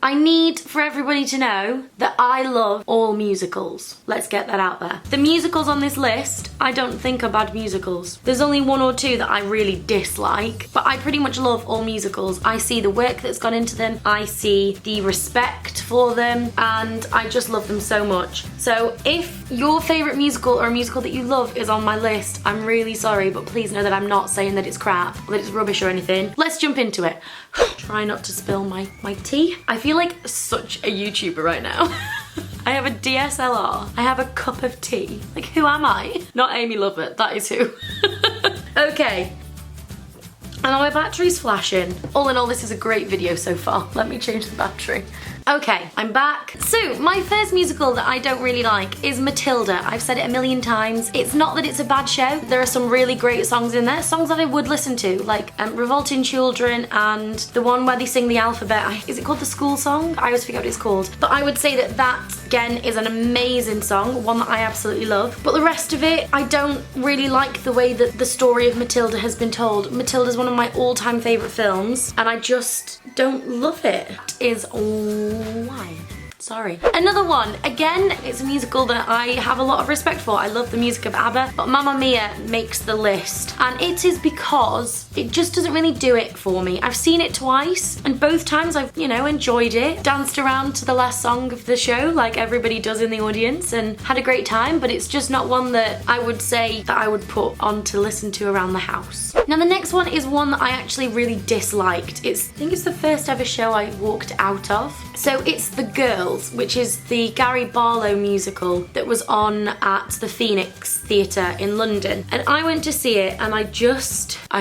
I need for everybody to know that I love all musicals. Let's get that out there. The musicals on this list, I don't think are bad musicals. There's only one or two that I really dislike, but I pretty much love all musicals. I see the work that's gone into them, I see the respect for them, and I just love them so much. So if your favourite musical or a musical that you love is on my list, I'm really sorry, but please know that I'm not saying that it's crap or that it's rubbish or anything. Let's jump into it. Try not to spill my tea. I feel like such a YouTuber right now. I have a DSLR. I have a cup of tea. Like, who am I? Not Amy Lovatt, that is who. Okay. And my battery's flashing. All in all, this is a great video so far. Let me change the battery. Okay, I'm back. So, my first musical that I don't really like is Matilda. I've said it a million times. It's not that it's a bad show. There are some really great songs in there, songs that I would listen to, like Revolting Children and the one where they sing the alphabet. Is it called the school song? I always forget what it's called. But I would say that that, again, is an amazing song, one that I absolutely love. But the rest of it, I don't really like the way that the story of Matilda has been told. Matilda's one of my all-time favourite films, and I just don't love it. That is why. Sorry. Another one, again, it's a musical that I have a lot of respect for. I love the music of ABBA, but Mamma Mia makes the list. And it is because it just doesn't really do it for me. I've seen it twice, and both times I've, you know, enjoyed it. Danced around to the last song of the show, like everybody does in the audience, and had a great time, but it's just not one that I would say that I would put on to listen to around the house. Now the next one is one that I actually really disliked. I think it's the first ever show I walked out of. So it's The Girls, which is the Gary Barlow musical that was on at the Phoenix Theatre in London. And I went to see it and I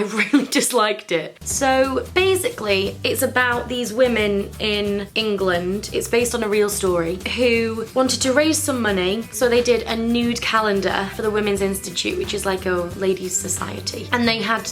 really disliked it. So basically it's about these women in England, it's based on a real story, who wanted to raise some money, so they did a nude calendar for the Women's Institute, which is like a ladies' society. And they had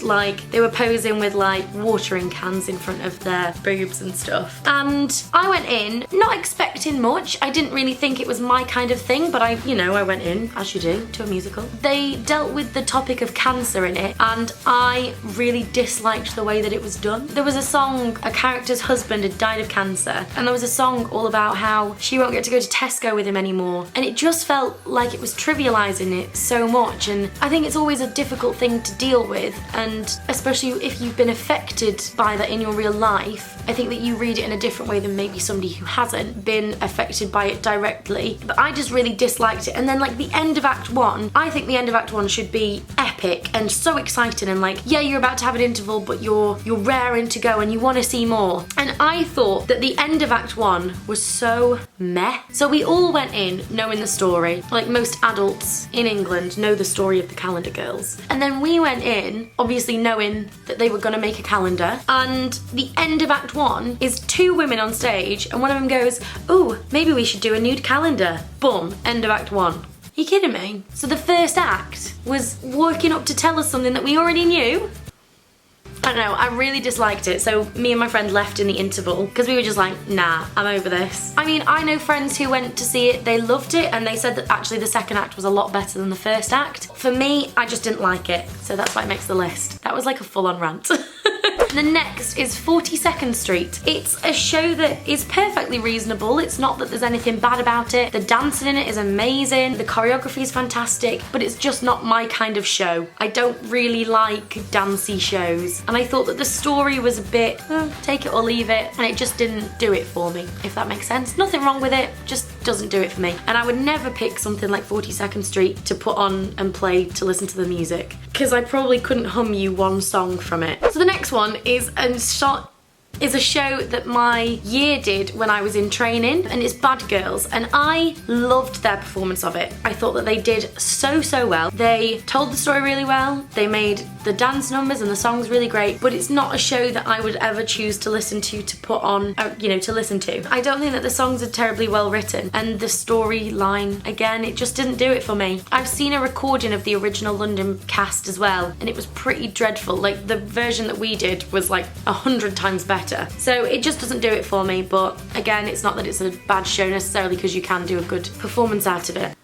they were posing with like watering cans in front of their boobs and stuff. And I went in not expecting much. I didn't really think it was my kind of thing, but I went in, as you do, to a musical. They dealt with the topic of cancer in it, and I really disliked the way that it was done. There was a song, a character's husband had died of cancer, and there was a song all about how she won't get to go to Tesco with him anymore. And it just felt like it was trivialising it so much, and I think it's always a difficult thing to deal with, and especially if you've been affected by that in your real life. I think that you read it in a different way than maybe somebody who hasn't been affected by it directly. But I just really disliked it. And then like the end of Act 1, I think the end of Act 1 should be epic and so exciting, and like, yeah, you're about to have an interval, but you're raring to go and you want to see more. And I thought that the end of Act 1 was so meh. So we all went in knowing the story, like most adults in England know the story of the Calendar Girls. And then we went in, obviously knowing that they were going to make a calendar, and the end of Act 1 is two women on stage, and one of them goes, "Oh, maybe we should do a nude calendar." Boom, end of Act 1. Are you kidding me? So the first act was working up to tell us something that we already knew? I don't know, I really disliked it. So me and my friend left in the interval because we were just like, nah, I'm over this. I mean, I know friends who went to see it, they loved it, and they said that actually the second act was a lot better than the first act. For me, I just didn't like it, so that's why it makes the list. That was like a full-on rant. The next is 42nd Street. It's a show that is perfectly reasonable. It's not that there's anything bad about it. The dancing in it is amazing. The choreography is fantastic, but it's just not my kind of show. I don't really like dancey shows. And I thought that the story was a bit, take it or leave it, and it just didn't do it for me, if that makes sense. Nothing wrong with it, just doesn't do it for me. And I would never pick something like 42nd Street to put on and play to listen to the music, because I probably couldn't hum you one song from it. So the next one is a show that my year did when I was in training, and it's Bad Girls, and I loved their performance of it. I thought that they did so well. They told the story really well, they made the dance numbers and the songs really great, but it's not a show that I would ever choose to listen to put on, to listen to. I don't think that the songs are terribly well written, and the storyline, again, it just didn't do it for me. I've seen a recording of the original London cast as well, and it was pretty dreadful. Like, the version that we did was like 100 times better. So it just doesn't do it for me, but again, it's not that it's a bad show necessarily, because you can do a good performance out of it.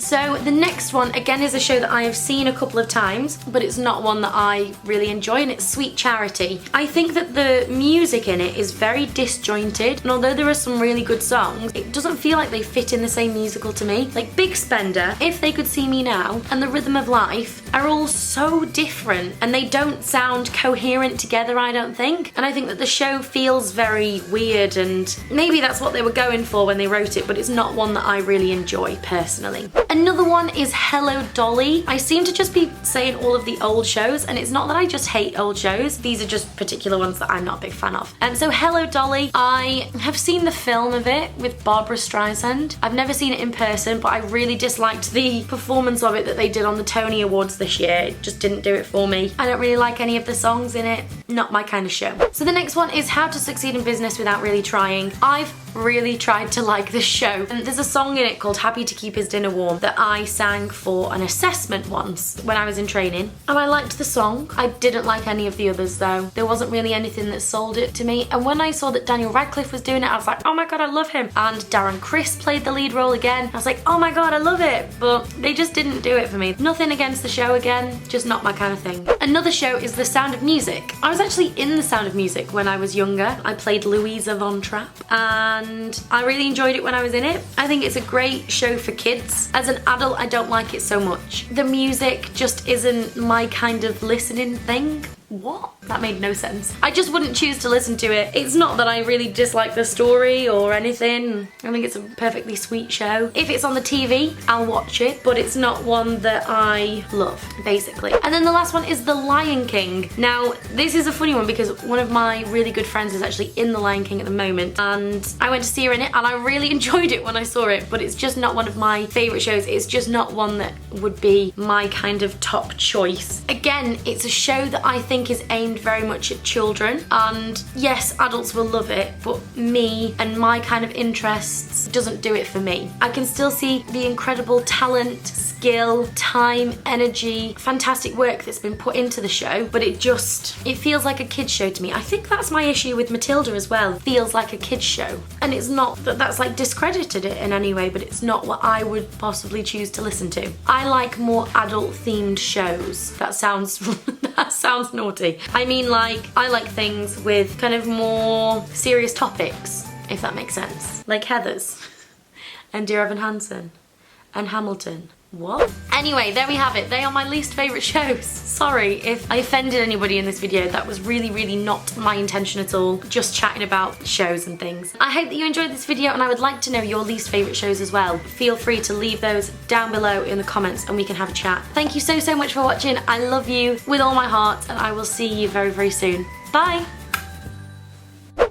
So the next one, again, is a show that I have seen a couple of times, but it's not one that I really enjoy, and it's Sweet Charity. I think that the music in it is very disjointed, and although there are some really good songs, it doesn't feel like they fit in the same musical to me. Like Big Spender, If They Could See Me Now, and The Rhythm of Life are all so different, and they don't sound coherent together, I don't think. And I think that the show feels very weird, and maybe that's what they were going for when they wrote it, but it's not one that I really enjoy personally. Another one is Hello Dolly. I seem to just be saying all of the old shows, and it's not that I just hate old shows, these are just particular ones that I'm not a big fan of. And so Hello Dolly, I have seen the film of it with Barbara Streisand. I've never seen it in person, but I really disliked the performance of it that they did on the Tony Awards this year. It just didn't do it for me. I don't really like any of the songs in it. Not my kind of show. So the next one is How to Succeed in Business Without Really Trying. I've really tried to like this show, and there's a song in it called Happy to Keep His Dinner Warm that I sang for an assessment once when I was in training, and I liked the song. I didn't like any of the others though. There wasn't really anything that sold it to me, and when I saw that Daniel Radcliffe was doing it, I was like, oh my god, I love him. And Darren Criss played the lead role again. I was like, oh my god, I love it. But they just didn't do it for me. Nothing against the show again, just not my kind of thing. Another show is The Sound of Music. I was actually in The Sound of Music when I was younger. I played Louisa Von Trapp, and I really enjoyed it when I was in it. I think it's a great show for kids. As an adult, I don't like it so much. The music just isn't my kind of listening thing. What? That made no sense. I just wouldn't choose to listen to it. It's not that I really dislike the story or anything. I think it's a perfectly sweet show. If it's on the TV, I'll watch it, but it's not one that I love, basically. And then the last one is The Lion King. Now, this is a funny one because one of my really good friends is actually in The Lion King at the moment, and I went to see her in it, and I really enjoyed it when I saw it, but it's just not one of my favourite shows. It's just not one that would be my kind of top choice. Again, it's a show that I think is aimed very much at children, and yes, adults will love it, but me and my kind of interests doesn't do it for me. I can still see the incredible talent, skill, time, energy, fantastic work that's been put into the show, but it feels like a kid's show to me. I think that's my issue with Matilda as well. It feels like a kid's show, and it's not that that's like discredited it in any way, but it's not what I would possibly choose to listen to. I like more adult themed shows. That sounds that sounds naughty. I mean, like, I like things with kind of more serious topics, if that makes sense. Like Heathers and Dear Evan Hansen and Hamilton. What? Anyway, there we have it. They are my least favourite shows. Sorry if I offended anybody in this video. That was really, really not my intention at all. Just chatting about shows and things. I hope that you enjoyed this video, and I would like to know your least favourite shows as well. Feel free to leave those down below in the comments and we can have a chat. Thank you so much for watching. I love you with all my heart, and I will see you very, very soon. Bye!